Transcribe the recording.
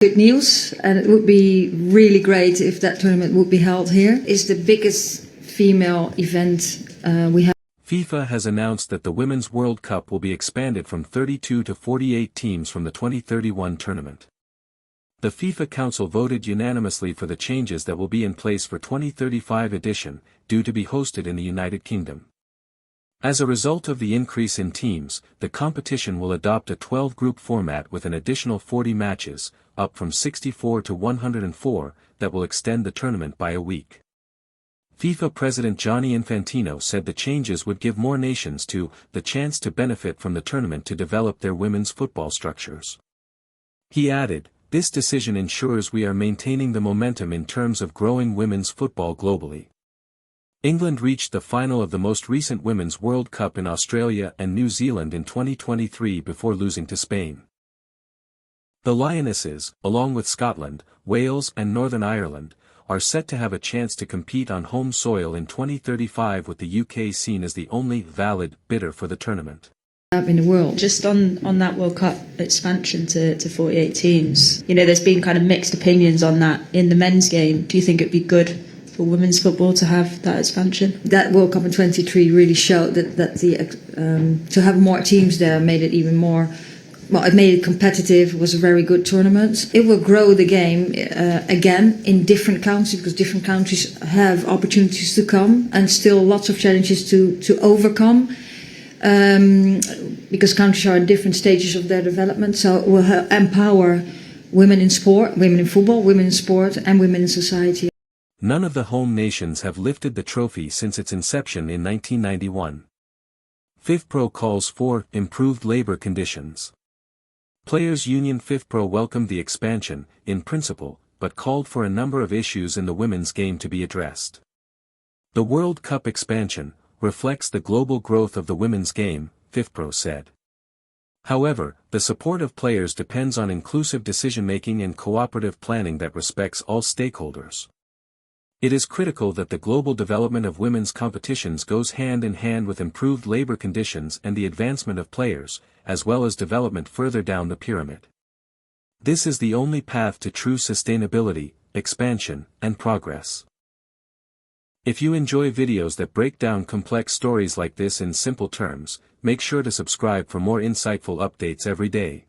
Good news, and it would be really great if that tournament would be held here. It's the biggest female event we have. FIFA has announced that the Women's World Cup will be expanded from 32 to 48 teams from the 2031 tournament. The FIFA Council voted unanimously for the changes that will be in place for 2035 edition, due to be hosted in the United Kingdom. As a result of the increase in teams, the competition will adopt a 12-group format with an additional 40 matches, up from 64 to 104, that will extend the tournament by a week. FIFA President Gianni Infantino said the changes would give more nations the chance to benefit from the tournament to develop their women's football structures. He added, "This decision ensures we are maintaining the momentum in terms of growing women's football globally." England reached the final of the most recent Women's World Cup in Australia and New Zealand in 2023 before losing to Spain. The Lionesses, along with Scotland, Wales and Northern Ireland, are set to have a chance to compete on home soil in 2035, with the UK seen as the only valid bidder for the tournament. In the world. Just on that World Cup expansion to 48 teams, there's been kind of mixed opinions on that in the men's game. Do you think it'd be good for women's football to have that expansion? That World Cup in 23 really showed that to have more teams there made it even more. Well, it made it competitive. It was a very good tournament. It will grow the game again in different countries, because different countries have opportunities to come and still lots of challenges to overcome. Because countries are in different stages of their development, so it will empower women in sport, women in football, women in sport, and women in society. None of the home nations have lifted the trophy since its inception in 1991. FIFPRO calls for improved labor conditions. Players' Union FIFPRO welcomed the expansion, in principle, but called for a number of issues in the women's game to be addressed. The World Cup expansion reflects the global growth of the women's game, FIFPRO said. However, the support of players depends on inclusive decision-making and cooperative planning that respects all stakeholders. It is critical that the global development of women's competitions goes hand in hand with improved labor conditions and the advancement of players, as well as development further down the pyramid. This is the only path to true sustainability, expansion, and progress. If you enjoy videos that break down complex stories like this in simple terms, make sure to subscribe for more insightful updates every day.